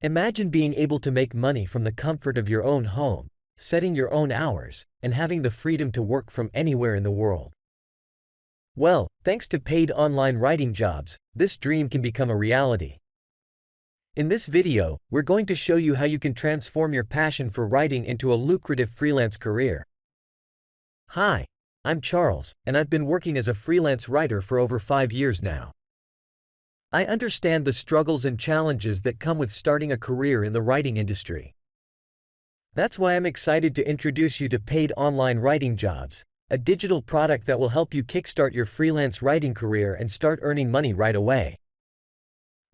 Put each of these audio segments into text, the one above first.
Imagine being able to make money from the comfort of your own home, setting your own hours, and having the freedom to work from anywhere in the world. Well, thanks to paid online writing jobs, this dream can become a reality. In this video, we're going to show you how you can transform your passion for writing into a lucrative freelance career. Hi, I'm Charles, and I've been working as a freelance writer for over 5 years now. I understand the struggles and challenges that come with starting a career in the writing industry. That's why I'm excited to introduce you to Paid Online Writing Jobs, a digital product that will help you kickstart your freelance writing career and start earning money right away.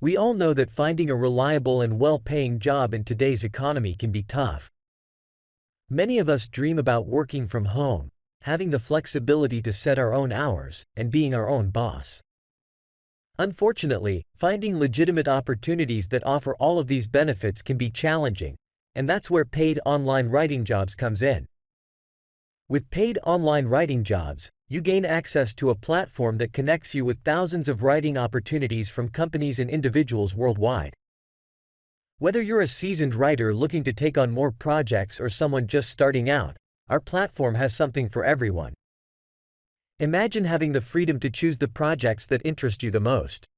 We all know that finding a reliable and well-paying job in today's economy can be tough. Many of us dream about working from home, having the flexibility to set our own hours, and being our own boss. Unfortunately, finding legitimate opportunities that offer all of these benefits can be challenging, and that's where paid online writing jobs comes in. With paid online writing jobs, you gain access to a platform that connects you with thousands of writing opportunities from companies and individuals worldwide. Whether you're a seasoned writer looking to take on more projects or someone just starting out, our platform has something for everyone. Imagine having the freedom to choose the projects that interest you the most.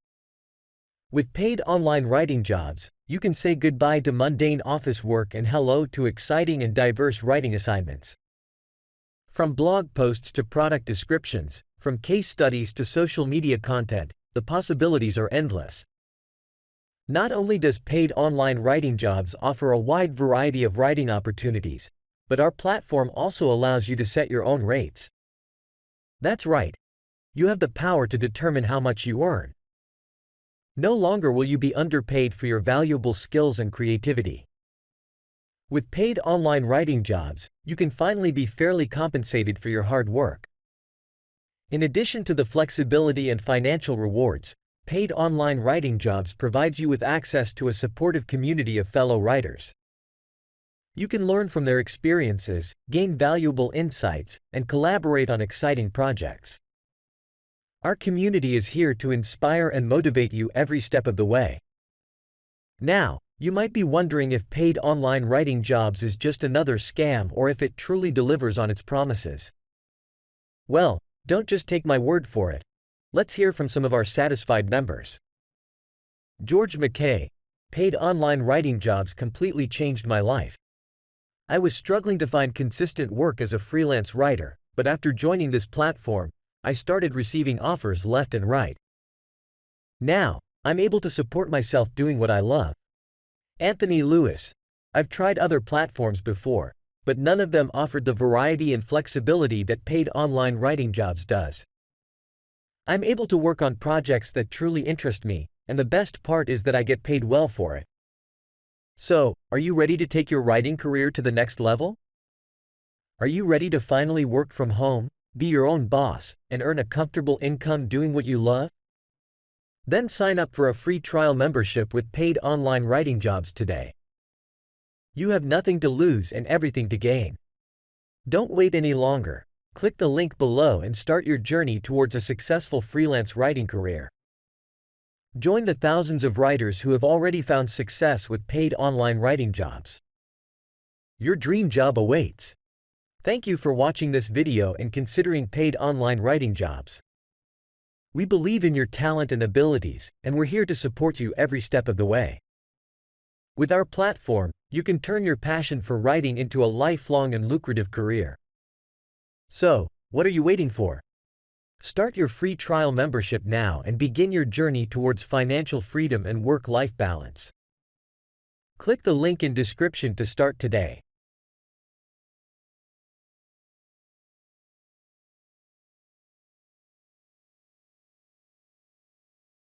With paid online writing jobs, you can say goodbye to mundane office work and hello to exciting and diverse writing assignments. From blog posts to product descriptions, from case studies to social media content, the possibilities are endless. Not only does paid online writing jobs offer a wide variety of writing opportunities, but our platform also allows you to set your own rates. That's right. You have the power to determine how much you earn. No longer will you be underpaid for your valuable skills and creativity. With paid online writing jobs, you can finally be fairly compensated for your hard work. In addition to the flexibility and financial rewards, paid online writing jobs provides you with access to a supportive community of fellow writers. You can learn from their experiences, gain valuable insights, and collaborate on exciting projects. Our community is here to inspire and motivate you every step of the way. Now, you might be wondering if paid online writing jobs is just another scam or if it truly delivers on its promises. Well, don't just take my word for it. Let's hear from some of our satisfied members. George McKay, paid online writing jobs completely changed my life. I was struggling to find consistent work as a freelance writer, but after joining this platform, I started receiving offers left and right. Now, I'm able to support myself doing what I love. Anthony Lewis, I've tried other platforms before, but none of them offered the variety and flexibility that paid online writing jobs does. I'm able to work on projects that truly interest me, and the best part is that I get paid well for it. So, are you ready to take your writing career to the next level? Are you ready to finally work from home, be your own boss, and earn a comfortable income doing what you love? Then sign up for a free trial membership with paid online writing jobs today. You have nothing to lose and everything to gain. Don't wait any longer. Click the link below and start your journey towards a successful freelance writing career. Join the thousands of writers who have already found success with paid online writing jobs. Your dream job awaits. Thank you for watching this video and considering paid online writing jobs. We believe in your talent and abilities, and we're here to support you every step of the way. With our platform, you can turn your passion for writing into a lifelong and lucrative career. So, what are you waiting for? Start your free trial membership now and begin your journey towards financial freedom and work-life balance. Click the link in description to start today.